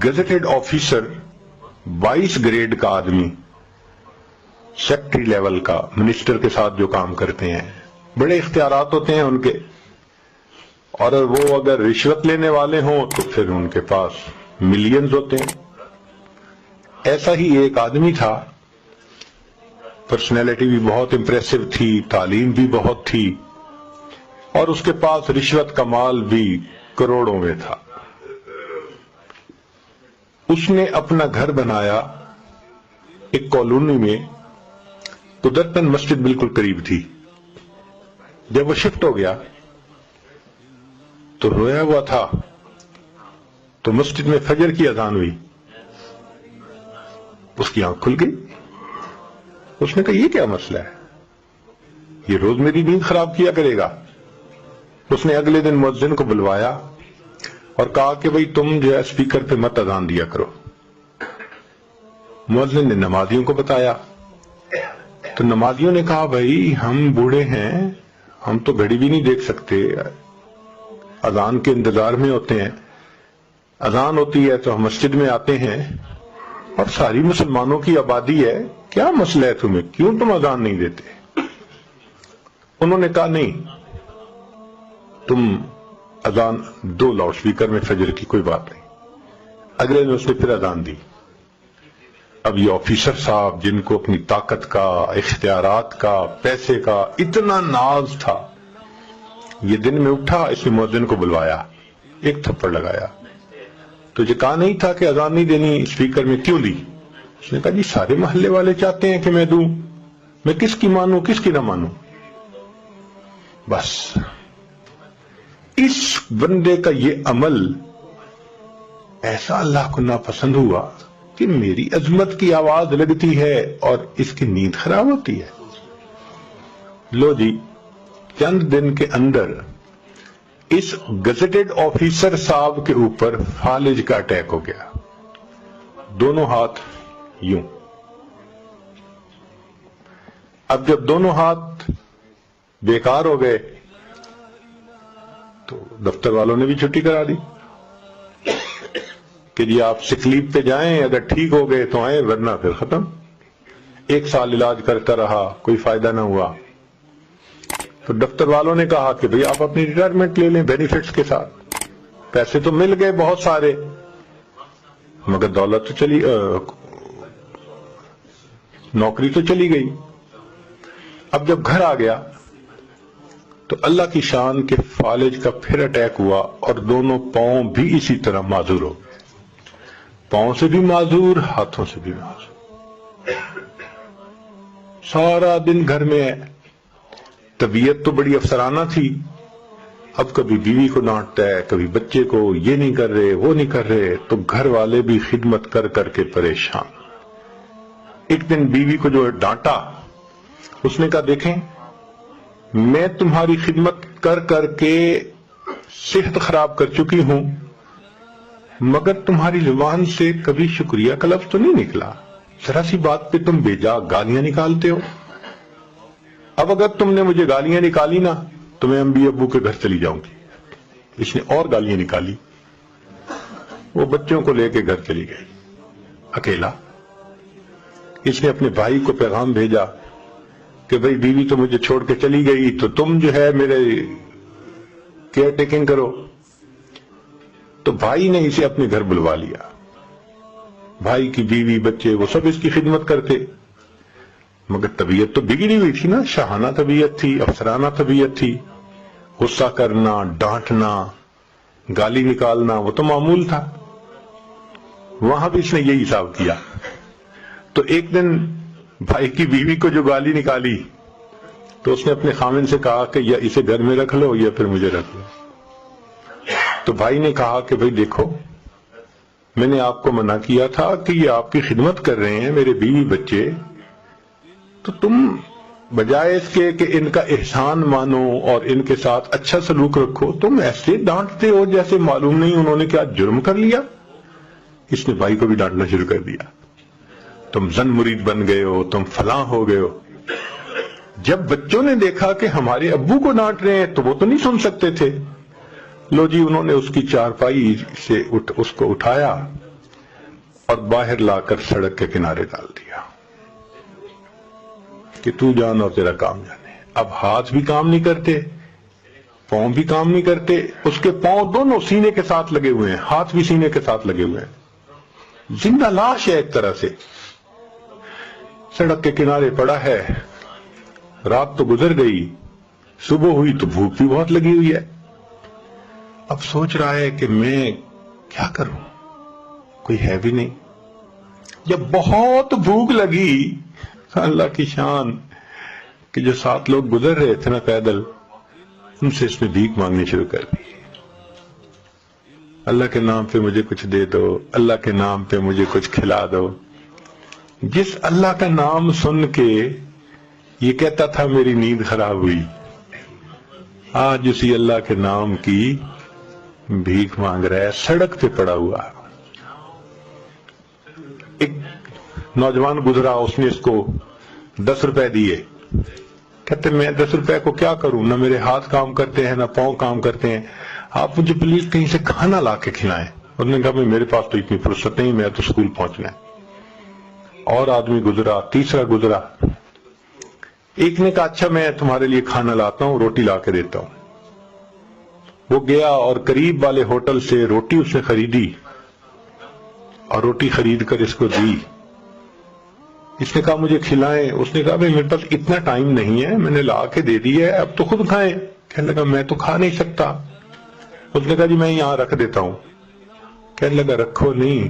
Gazetted officer 22 grade کا آدمی secretary level کا منسٹر کے ساتھ جو کام کرتے ہیں، بڑے اختیارات ہوتے ہیں ان کے، اور وہ اگر رشوت لینے والے ہوں تو پھر ان کے پاس ملینز ہوتے ہیں۔ ایسا ہی ایک آدمی تھا، پرسنالٹی بھی بہت امپریسو تھی، تعلیم بھی بہت تھی، اور اس کے پاس رشوت کا مال بھی کروڑوں میں تھا۔ اس نے اپنا گھر بنایا ایک کالونی میں، قدرتاً مسجد بالکل قریب تھی۔ جب وہ شفٹ ہو گیا تو رویا ہوا تھا، تو مسجد میں فجر کی اذان ہوئی، اس کی آنکھ کھل گئی۔ اس نے کہا یہ کیا مسئلہ ہے، یہ روز میری نیند خراب کیا کرے گا۔ اس نے اگلے دن مؤذن کو بلوایا اور کہا کہ بھئی تم جو ہے اسپیکر پہ مت اذان دیا کرو۔ مؤذن نے نمازیوں کو بتایا تو نمازیوں نے کہا بھئی ہم بوڑھے ہیں، ہم تو گھڑی بھی نہیں دیکھ سکتے، اذان کے انتظار میں ہوتے ہیں، اذان ہوتی ہے تو ہم مسجد میں آتے ہیں اور ساری مسلمانوں کی آبادی ہے، کیا مسئلہ ہے تمہیں، کیوں تم اذان نہیں دیتے؟ انہوں نے کہا نہیں، تم اذان دو لاؤڈ سپیکر میں فجر کی، کوئی بات نہیں۔ اگلے دن اس نے پھر اذان دی۔ اب یہ آفیسر صاحب جن کو اپنی طاقت کا، اختیارات کا، پیسے کا اتنا ناز تھا، یہ دن میں اٹھا، اس نے مؤذن کو بلوایا، ایک تھپڑ لگایا، تجھے کہا نہیں تھا کہ اذان نہیں دینی اسپیکر میں، کیوں دی؟ اس نے کہا جی سارے محلے والے چاہتے ہیں کہ میں دوں، میں کس کی مانوں کس کی نہ مانوں؟ بس اس بندے کا یہ عمل ایسا اللہ کو ناپسند ہوا کہ میری عظمت کی آواز لگتی ہے اور اس کی نیند خراب ہوتی ہے۔ لو جی، چند دن کے اندر اس گزٹڈ آفیسر صاحب کے اوپر فالج کا اٹیک ہو گیا، دونوں ہاتھ یوں۔ اب جب دونوں ہاتھ بیکار ہو گئے تو دفتر والوں نے بھی چھٹی کرا دی کہ جی آپ سک لیو پہ جائیں، اگر ٹھیک ہو گئے تو آئیں، ورنہ پھر ختم۔ 1 سال علاج کرتا رہا، کوئی فائدہ نہ ہوا، تو دفتر والوں نے کہا کہ بھئی آپ اپنی ریٹائرمنٹ لے لیں بینیفٹس کے ساتھ، پیسے تو مل گئے بہت سارے، مگر دولت تو چلی، نوکری تو چلی گئی۔ اب جب گھر آ گیا تو اللہ کی شان کے فالج کا پھر اٹیک ہوا اور دونوں پاؤں بھی اسی طرح معذور ہو گئے، پاؤں سے بھی معذور، ہاتھوں سے بھی معذور۔ سارا دن گھر میں ہے، طبیعت تو بڑی افسرانہ تھی، اب کبھی بیوی کو ڈانٹتا ہے، کبھی بچے کو، یہ نہیں کر رہے وہ نہیں کر رہے، تو گھر والے بھی خدمت کر کر کے پریشان۔ ایک دن بیوی کو جو ڈانٹا، اس نے کہا دیکھیں میں تمہاری خدمت کر کر کے صحت خراب کر چکی ہوں، مگر تمہاری زبان سے کبھی شکریہ کا لفظ تو نہیں نکلا، ذرا سی بات پہ تم بے جا گالیاں نکالتے ہو۔ اب اگر تم نے مجھے گالیاں نکالی نا تو میں امی ابو کے گھر چلی جاؤں گی۔ اس نے اور گالیاں نکالی، وہ بچوں کو لے کے گھر چلی گئی اکیلا۔ اس نے اپنے بھائی کو پیغام بھیجا کہ بھئی بیوی تو مجھے چھوڑ کے چلی گئی، تو تم جو ہے میرے کیئر ٹیکنگ کرو۔ تو بھائی نے اسے اپنے گھر بلوا لیا، بھائی کی بیوی بچے وہ سب اس کی خدمت کرتے، مگر طبیعت تو بگڑی ہوئی تھی نا، شاہانہ طبیعت تھی، افسرانہ طبیعت تھی، غصہ کرنا، ڈانٹنا، گالی نکالنا وہ تو معمول تھا۔ وہاں بھی اس نے یہی حساب کیا۔ تو ایک دن بھائی کی بیوی کو جو گالی نکالی تو اس نے اپنے خامن سے کہا کہ یا اسے گھر میں رکھ لو یا پھر مجھے رکھ لو۔ تو بھائی نے کہا کہ بھئی دیکھو میں نے آپ کو منع کیا تھا کہ یہ آپ کی خدمت کر رہے ہیں میرے بیوی بچے، تو تم بجائے اس کے کہ ان کا احسان مانو اور ان کے ساتھ اچھا سلوک رکھو، تم ایسے ڈانٹتے ہو جیسے معلوم نہیں انہوں نے کیا جرم کر لیا۔ اس نے بھائی کو بھی ڈانٹنا شروع کر دیا۔ تم زن مرید بن گئے ہو، تم فلاں ہو گئے ہو۔ جب بچوں نے دیکھا کہ ہمارے ابو کو ڈانٹ رہے ہیں تو وہ تو نہیں سن سکتے تھے، لو جی انہوں نے اس کی چارپائی سے اس کو اٹھایا اور باہر لا کر سڑک کے کنارے ڈال دیا کہ تو جان اور تیرا کام جانے۔ اب ہاتھ بھی کام نہیں کرتے، پاؤں بھی کام نہیں کرتے، اس کے پاؤں دونوں سینے کے ساتھ لگے ہوئے ہیں، ہاتھ بھی سینے کے ساتھ لگے ہوئے ہیں، زندہ لاش ہے ایک طرح سے، سڑک کے کنارے پڑا ہے۔ رات تو گزر گئی، صبح ہوئی تو بھوک بھی بہت لگی ہوئی ہے۔ اب سوچ رہا ہے کہ میں کیا کروں، کوئی ہے بھی نہیں۔ جب بہت بھوک لگی، اللہ کی شان کہ جو 7 لوگ گزر رہے تھے نا پیدل، ان سے اس نے بھیک مانگنی شروع کر دی۔ اللہ کے نام پہ مجھے کچھ دے دو، اللہ کے نام پہ مجھے کچھ کھلا دو۔ جس اللہ کا نام سن کے یہ کہتا تھا میری نیند خراب ہوئی، آج اسی اللہ کے نام کی بھیک مانگ رہا ہے، سڑک پہ پڑا ہوا۔ ایک نوجوان گزرا، اس نے اس کو 10 روپے دیے، کہتے میں 10 روپے کو کیا کروں، نہ میرے ہاتھ کام کرتے ہیں نہ پاؤں کام کرتے ہیں، آپ مجھے پلیز کہیں سے کھانا لا کے کھلائیں۔ انہوں نے کہا میرے پاس تو اتنی فرصت نہیں، میں تو اسکول پہنچنا ہے۔ اور آدمی گزرا، تیسرا گزرا، ایک نے کہا اچھا میں تمہارے لیے کھانا لاتا ہوں، روٹی لا کے دیتا ہوں۔ وہ گیا اور قریب والے ہوٹل سے روٹی اس نے خریدی اور روٹی خرید کر اس کو دی۔ اس نے کہا مجھے کھلائیں، اس نے کہا بھئی میرے پاس اتنا ٹائم نہیں ہے، میں نے لا کے دے دی ہے، اب تو خود کھائیں۔ کہنے لگا میں تو کھا نہیں سکتا۔ اس نے کہا جی میں یہاں رکھ دیتا ہوں۔ کہنے لگا رکھو نہیں،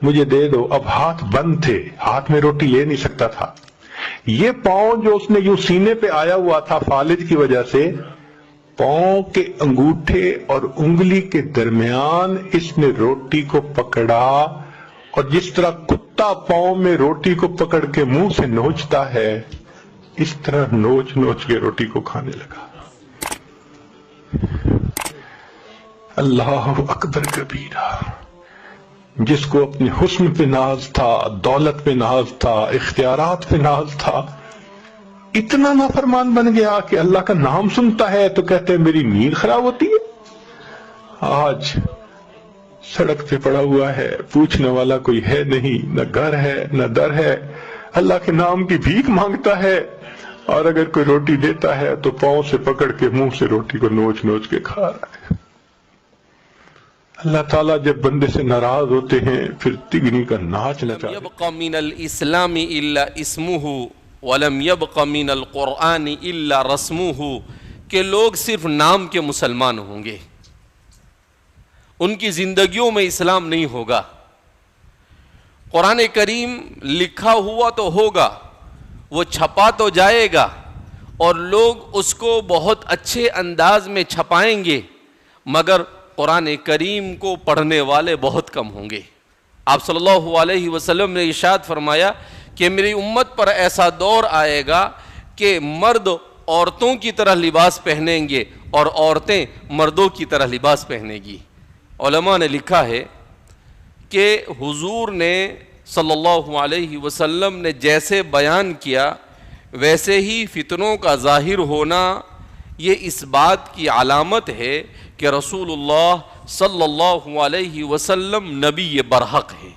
مجھے دے دو۔ اب ہاتھ بند تھے، ہاتھ میں روٹی لے نہیں سکتا تھا۔ یہ پاؤں جو اس نے یوں سینے پہ آیا ہوا تھا فالج کی وجہ سے، پاؤں کے انگوٹھے اور انگلی کے درمیان اس نے روٹی کو پکڑا، اور جس طرح کتا پاؤں میں روٹی کو پکڑ کے منہ سے نوچتا ہے، اس طرح نوچ نوچ کے روٹی کو کھانے لگا۔ اللہ اکبر کبیرہ۔ جس کو اپنے حسن پہ ناز تھا، دولت پہ ناز تھا، اختیارات پہ ناز تھا، اتنا نافرمان بن گیا کہ اللہ کا نام سنتا ہے تو کہتے ہیں میری نیند خراب ہوتی ہے۔ آج سڑک پہ پڑا ہوا ہے، پوچھنے والا کوئی ہے نہیں، نہ گھر ہے نہ در ہے، اللہ کے نام کی بھیک مانگتا ہے، اور اگر کوئی روٹی دیتا ہے تو پاؤں سے پکڑ کے منہ سے روٹی کو نوچ نوچ کے کھا رہا ہے۔ اللہ تعالیٰ جب بندے سے ناراض ہوتے ہیں پھر تگنی کا ناچ نچا۔ يبق من الاسلام الا اسمه ولم يبق من القرآن الا رسمه، کہ لوگ صرف نام کے مسلمان ہوں گے، ان کی زندگیوں میں اسلام نہیں ہوگا۔ قرآن کریم لکھا ہوا تو ہوگا، وہ چھپا تو جائے گا، اور لوگ اس کو بہت اچھے انداز میں چھپائیں گے، مگر قرآن کریم کو پڑھنے والے بہت کم ہوں گے۔ آپ صلی اللہ علیہ وسلم نے ارشاد فرمایا کہ میری امت پر ایسا دور آئے گا کہ مرد عورتوں کی طرح لباس پہنیں گے اور عورتیں مردوں کی طرح لباس پہنیں گی۔ علماء نے لکھا ہے کہ حضور نے صلی اللہ علیہ وسلم نے جیسے بیان کیا ویسے ہی فتنوں کا ظاہر ہونا یہ اس بات کی علامت ہے کہ رسول اللہ صلی اللہ علیہ وسلم نبی برحق ہے،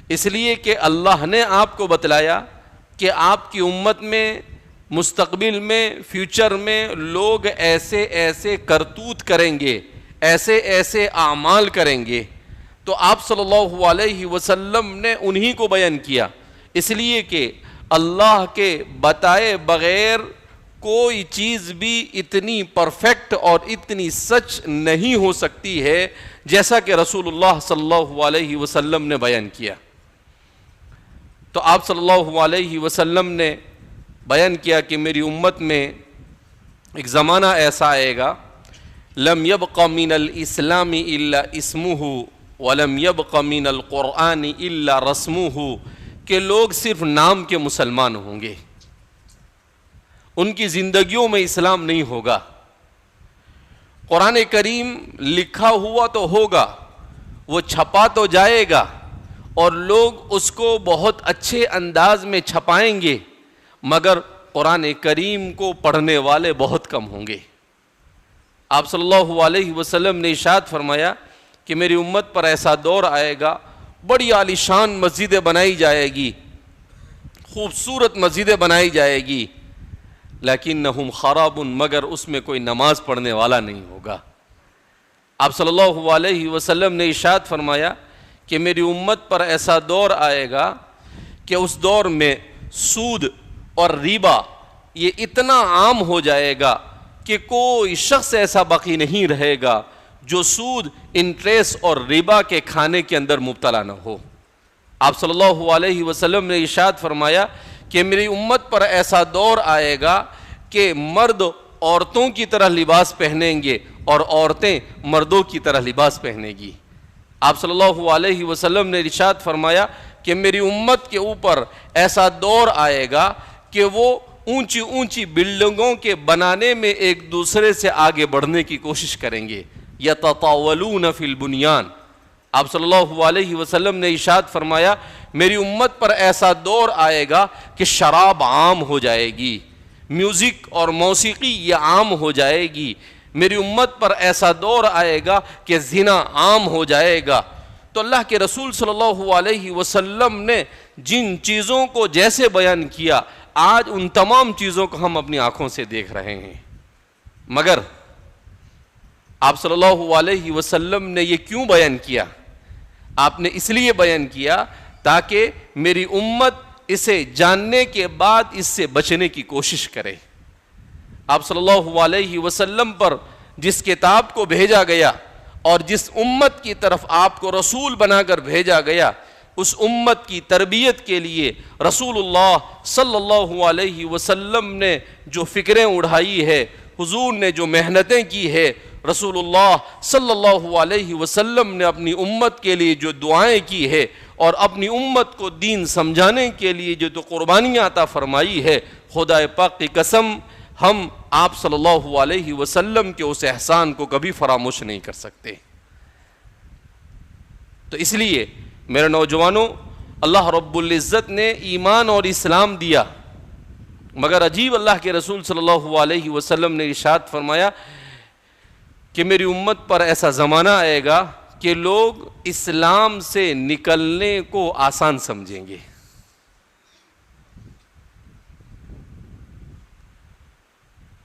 اس لیے کہ اللہ نے آپ کو بتلایا کہ آپ کی امت میں مستقبل میں فیوچر میں لوگ ایسے ایسے کرتوت کریں گے، ایسے ایسے اعمال کریں گے، تو آپ صلی اللہ علیہ وسلم نے انہی کو بیان کیا، اس لیے کہ اللہ کے بتائے بغیر کوئی چیز بھی اتنی پرفیکٹ اور اتنی سچ نہیں ہو سکتی ہے جیسا کہ رسول اللہ صلی اللہ علیہ وسلم نے بیان کیا۔ تو آپ صلی اللہ علیہ وسلم نے بیان کیا کہ میری امت میں ایک زمانہ ایسا آئے گا، لم يبق من الاسلام الا اسمه ولم يبق من القرآن الا رسمه، کہ لوگ صرف نام کے مسلمان ہوں گے، ان کی زندگیوں میں اسلام نہیں ہوگا۔ قرآن کریم لکھا ہوا تو ہوگا، وہ چھپا تو جائے گا، اور لوگ اس کو بہت اچھے انداز میں چھپائیں گے، مگر قرآن کریم کو پڑھنے والے بہت کم ہوں گے۔ آپ صلی اللہ علیہ وسلم نے ارشاد فرمایا کہ میری امت پر ایسا دور آئے گا، بڑی عالی شان مسجدیں بنائی جائے گی، خوبصورت مسجدیں بنائی جائے گی، لیکنہم خراب، مگر اس میں کوئی نماز پڑھنے والا نہیں ہوگا۔ آپ صلی اللہ علیہ وسلم نے ارشاد فرمایا کہ میری امت پر ایسا دور آئے گا کہ اس دور میں سود اور ربا یہ اتنا عام ہو جائے گا کہ کوئی شخص ایسا باقی نہیں رہے گا جو سود، انٹریسٹ اور ربا کے کھانے کے اندر مبتلا نہ ہو۔ آپ صلی اللہ علیہ وسلم نے ارشاد فرمایا کہ میری امت پر ایسا دور آئے گا کہ مرد عورتوں کی طرح لباس پہنیں گے اور عورتیں مردوں کی طرح لباس پہنیں گی۔ آپ صلی اللہ علیہ وسلم نے ارشاد فرمایا کہ میری امت کے اوپر ایسا دور آئے گا کہ وہ اونچی اونچی بلڈنگوں کے بنانے میں ایک دوسرے سے آگے بڑھنے کی کوشش کریں گے، یتطاولون فی البنیان۔ آپ صلی اللہ علیہ وسلم نے ارشاد فرمایا میری امت پر ایسا دور آئے گا کہ شراب عام ہو جائے گی، میوزک اور موسیقی یہ عام ہو جائے گی۔ میری امت پر ایسا دور آئے گا کہ زنا عام ہو جائے گا۔ تو اللہ کے رسول صلی اللہ علیہ وسلم نے جن چیزوں کو جیسے بیان کیا، آج ان تمام چیزوں کو ہم اپنی آنکھوں سے دیکھ رہے ہیں۔ مگر آپ صلی اللہ علیہ وسلم نے یہ کیوں بیان کیا؟ آپ نے اس لیے بیان کیا تاکہ میری امت اسے جاننے کے بعد اس سے بچنے کی کوشش کرے۔ آپ صلی اللہ علیہ وسلم پر جس کتاب کو بھیجا گیا اور جس امت کی طرف آپ کو رسول بنا کر بھیجا گیا، اس امت کی تربیت کے لیے رسول اللہ صلی اللہ علیہ وسلم نے جو فکریں اڑھائی ہے، حضور نے جو محنتیں کی ہے، رسول اللہ صلی اللہ علیہ وسلم نے اپنی امت کے لیے جو دعائیں کی ہے اور اپنی امت کو دین سمجھانے کے لیے جو قربانیاں عطا فرمائی ہے، خدا پاک کی قسم ہم آپ صلی اللہ علیہ وسلم کے اس احسان کو کبھی فراموش نہیں کر سکتے۔ تو اس لیے میرے نوجوانوں، اللہ رب العزت نے ایمان اور اسلام دیا، مگر عجیب اللہ کے رسول صلی اللہ علیہ وسلم نے ارشاد فرمایا کہ میری امت پر ایسا زمانہ آئے گا کہ لوگ اسلام سے نکلنے کو آسان سمجھیں گے۔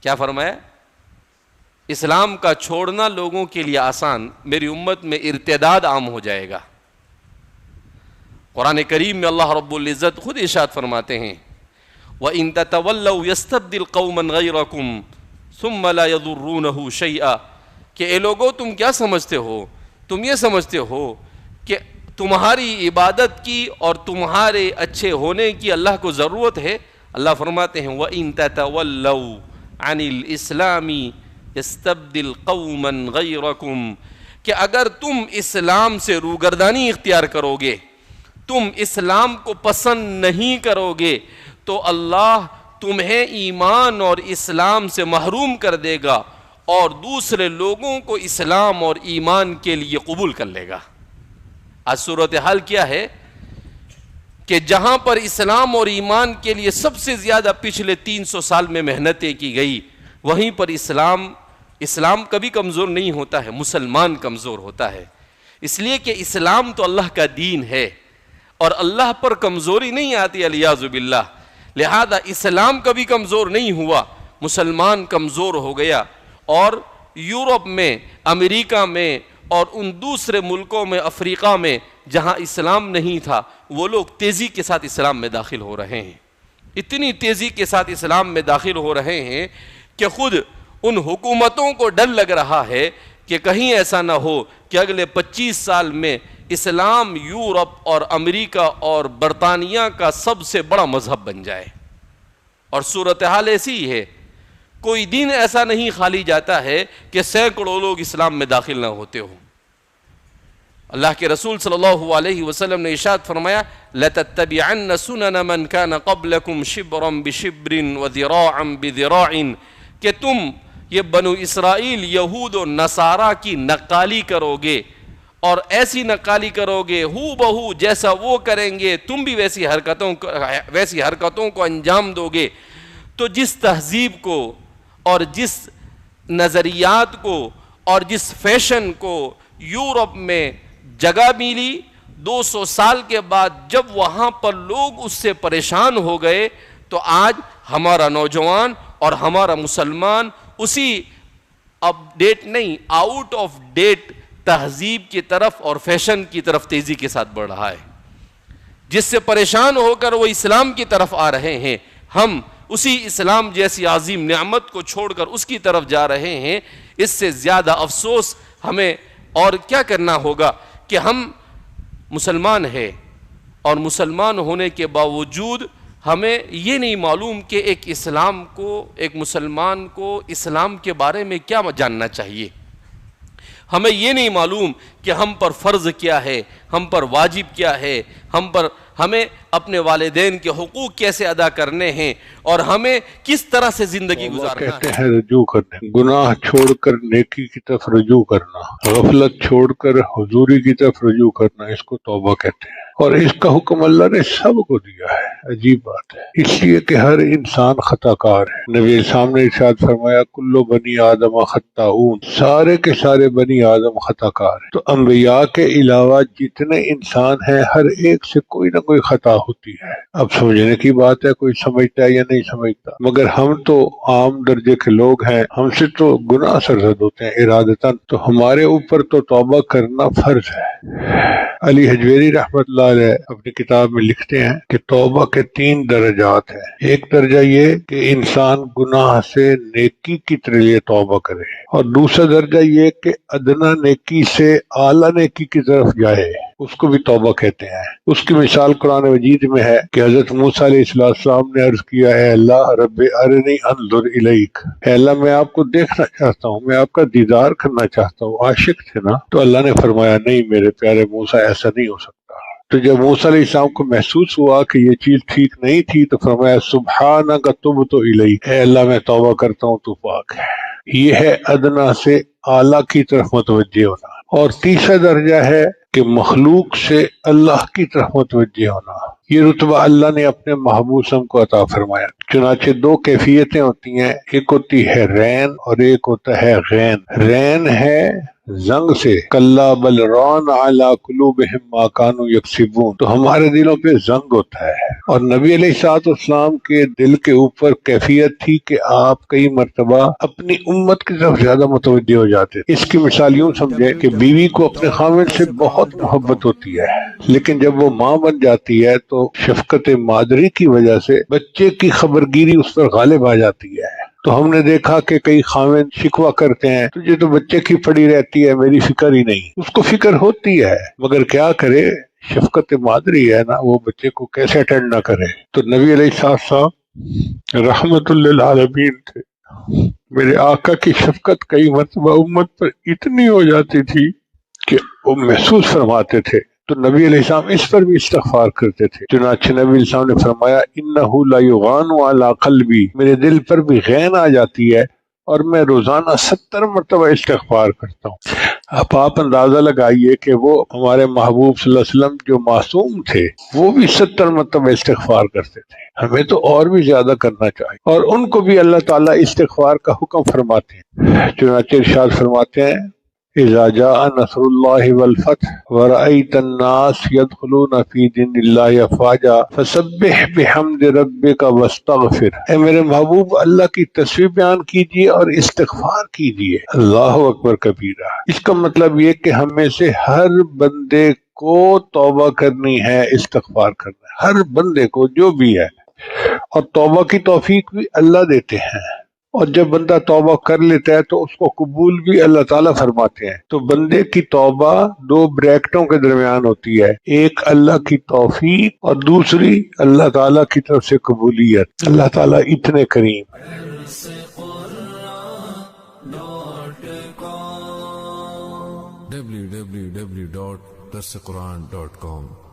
کیا فرمایا؟ اسلام کا چھوڑنا لوگوں کے لیے آسان، میری امت میں ارتداد عام ہو جائے گا۔ قرآن کریم میں اللہ رب العزت خود ارشاد فرماتے ہیں وَإِن تَتَوَلَّوْا يَسْتَبْدِلْ قَوْمًا غَيْرَكُمْ ثُمَّ لَا يَضُرُّونَهُ شَيْئًا، کہ اے لوگو تم کیا سمجھتے ہو؟ تم یہ سمجھتے ہو کہ تمہاری عبادت کی اور تمہارے اچھے ہونے کی اللہ کو ضرورت ہے؟ اللہ فرماتے ہیں وَإِن تَتَوَلَّوْا عَنِ الْإِسْلَامِ يَسْتَبْدِلْ قَوْمًا غَيْرَكُمْ، کہ اگر تم اسلام سے روگردانی اختیار کرو گے، تم اسلام کو پسند نہیں کرو گے، تو اللہ تمہیں ایمان اور اسلام سے محروم کر دے گا اور دوسرے لوگوں کو اسلام اور ایمان کے لیے قبول کر لے گا۔ آج صورتحال کیا ہے کہ جہاں پر اسلام اور ایمان کے لیے سب سے زیادہ پچھلے 300 سال میں محنتیں کی گئی، وہیں پر اسلام کبھی کمزور نہیں ہوتا ہے، مسلمان کمزور ہوتا ہے۔ اس لیے کہ اسلام تو اللہ کا دین ہے اور اللہ پر کمزوری نہیں آتی الیاذ باللہ، لہذا اسلام کبھی کمزور نہیں ہوا، مسلمان کمزور ہو گیا۔ اور یورپ میں، امریکہ میں اور ان دوسرے ملکوں میں، افریقہ میں جہاں اسلام نہیں تھا، وہ لوگ تیزی کے ساتھ اسلام میں داخل ہو رہے ہیں، اتنی تیزی کے ساتھ اسلام میں داخل ہو رہے ہیں کہ خود ان حکومتوں کو ڈر لگ رہا ہے کہ کہیں ایسا نہ ہو کہ اگلے 25 سال میں اسلام یورپ اور امریکہ اور برطانیہ کا سب سے بڑا مذہب بن جائے۔ اور صورتحال ایسی ہی ہے، کوئی دن ایسا نہیں خالی جاتا ہے کہ سینکڑوں لوگ اسلام میں داخل نہ ہوتے ہوں۔ اللہ کے رسول صلی اللہ علیہ وسلم نے ارشاد فرمایا لَتَتَّبِعَنَّ سُنَنَ مَنْ كَانَ قَبْلَكُمْ شِبْرًا بِشِبْرٍ وَذِرَاعًا بِذِرَاعٍ، کہ تم یہ بنو اسرائیل، یہود و نصارہ کی نقالی کرو گے اور ایسی نقالی کرو گے ہو بہو جیسا وہ کریں گے، تم بھی ویسی حرکتوں کو انجام دو گے. تو جس تہذیب کو اور جس نظریات کو اور جس فیشن کو یورپ میں جگہ ملی، 200 سال کے بعد جب وہاں پر لوگ اس سے پریشان ہو گئے، تو آج ہمارا نوجوان اور ہمارا مسلمان اسی اپ ڈیٹ نہیں، آؤٹ آف ڈیٹ تہذیب کی طرف اور فیشن کی طرف تیزی کے ساتھ بڑھ رہا ہے، جس سے پریشان ہو کر وہ اسلام کی طرف آ رہے ہیں. ہم اسی اسلام جیسی عظیم نعمت کو چھوڑ کر اس کی طرف جا رہے ہیں. اس سے زیادہ افسوس ہمیں اور کیا کرنا ہوگا کہ ہم مسلمان ہیں، اور مسلمان ہونے کے باوجود ہمیں یہ نہیں معلوم کہ ایک مسلمان کو اسلام کے بارے میں کیا جاننا چاہیے. ہمیں یہ نہیں معلوم کہ ہم پر فرض کیا ہے، ہم پر واجب کیا ہے، ہمیں اپنے والدین کے حقوق کیسے ادا کرنے ہیں، اور ہمیں کس طرح سے زندگی گزارنا ہے. کہتے ہیں رجوع کرنے، گناہ چھوڑ کر نیکی کی طرف رجوع کرنا، غفلت چھوڑ کر حضوری کی طرف رجوع کرنا، اس کو توبہ کہتے ہیں. اور اس کا حکم اللہ نے سب کو دیا ہے. عجیب بات ہے، اس لیے کہ ہر انسان خطا کار ہے. نبی اسلام نے ارشاد فرمایا کلو بنی آدم خطاؤن، سارے کے سارے بنی آدم خطا کار ہیں. تو انبیاء کے علاوہ جتنے انسان ہیں ہر ایک سے کوئی نہ کوئی خطا ہوتی ہے. اب سمجھنے کی بات ہے کوئی سمجھتا ہے یا نہیں سمجھتا، مگر ہم تو عام درجے کے لوگ ہیں، ہم سے تو گناہ سرزد ہوتے ہیں ارادتاً، تو ہمارے اوپر تو توبہ کرنا فرض ہے. علی حجویری رحمۃ اللہ علیہ اپنی کتاب میں لکھتے ہیں کہ توبہ کے 3 درجات ہیں. ایک درجہ یہ کہ انسان گناہ سے نیکی کی طرف توبہ کرے، اور دوسرا درجہ یہ کہ ادنا نیکی سے اعلیٰ نیکی کی طرف جائے، اس کو بھی توبہ کہتے ہیں. اس کی مثال قرآن مجید میں ہے کہ حضرت موسیٰ علیہ السلام نے عرض کیا اے اللہ رب ارنی انظر الیک، اے اللہ میں آپ کو دیکھنا چاہتا ہوں، میں آپ کا دیدار کرنا چاہتا ہوں. عاشق تھے نا، تو اللہ نے فرمایا نہیں میرے پیارے موسیٰ ایسا نہیں ہو سکتا. تو جب موسیٰ علیہ السلام کو محسوس ہوا کہ یہ چیز ٹھیک نہیں تھی تو فرمایا سبحانک تبت الیک، اے اللہ میں توبہ کرتا ہوں تو پاک ہے. یہ ہے ادنا سے اعلیٰ کی طرف متوجہ ہونا. اور تیسرا درجہ ہے کہ مخلوق سے اللہ کی طرف متوجہ ہونا. یہ رتبہ اللہ نے اپنے محبوب صلی اللہ علیہ وسلم کو عطا فرمایا. چنانچہ 2 کیفیتیں ہوتی ہیں، ایک ہوتی ہے رین اور ایک ہوتا ہے غین. رین ہے زنگ سے، کلا بل ران علی قلوبہم ما کانوا یکسبون، تو ہمارے دلوں پہ زنگ ہوتا ہے. اور نبی علیہ الصلوۃ والسلام کے دل کے اوپر کیفیت تھی کہ آپ کئی مرتبہ اپنی امت کی طرف زیادہ متوجہ ہو جاتے. اس کی مثال یوں سمجھے کہ بیوی کو اپنے خاوند سے بہت محبت ہوتی ہے، لیکن جب وہ ماں بن جاتی ہے تو شفقت مادری کی وجہ سے بچے کی خبرگیری اس پر غالب آ جاتی ہے. تو ہم نے دیکھا کہ کئی خاوند شکوہ کرتے ہیں تجھے تو بچے کی پڑی رہتی ہے، میری فکر ہی نہیں. اس کو فکر ہوتی ہے مگر کیا کرے، شفقت مادری ہے نا، وہ بچے کو کیسے اٹینڈ نہ کرے. تو نبی علیہ السلام رحمت للعالمین تھے. میرے آقا کی شفقت کئی مرتبہ امت پر اتنی ہو جاتی تھی کہ وہ محسوس فرماتے تھے، تو نبی علیہ السلام اس پر بھی استغفار کرتے تھے. چنانچہ نبی علیہ السلام نے فرمایا انہ لا یغان علی قلبی، میرے دل پر بھی غین آ جاتی ہے اور میں روزانہ 70 مرتبہ استغفار کرتا ہوں. اب آپ اندازہ لگائیے کہ وہ ہمارے محبوب صلی اللہ علیہ وسلم جو معصوم تھے وہ بھی 70 مرتبہ استغفار کرتے تھے. ہمیں تو اور بھی زیادہ کرنا چاہیے، اور ان کو بھی اللہ تعالیٰ استغفار کا حکم فرماتے ہیں. چنانچہ ارشاد فرماتے ہیں اذا جاء نصر اللہ والفتح ورأیت الناس يدخلون فی دین اللہ افواجا فسبح بحمد ربک واستغفر. اے میرے محبوب اللہ کی تصویر بیان کیجئے اور استغفار کیجئے. اللہ اکبر کبیرہ. اس کا مطلب یہ کہ ہم میں سے ہر بندے کو توبہ کرنی ہے، استغفار کرنا ہے، ہر بندے کو جو بھی ہے. اور توبہ کی توفیق بھی اللہ دیتے ہیں، اور جب بندہ توبہ کر لیتا ہے تو اس کو قبول بھی اللہ تعالیٰ فرماتے ہیں. تو بندے کی توبہ 2 بریکٹوں کے درمیان ہوتی ہے، ایک اللہ کی توفیق اور دوسری اللہ تعالیٰ کی طرف سے قبولیت. اللہ تعالیٰ اتنے کریم. www.darsequran.com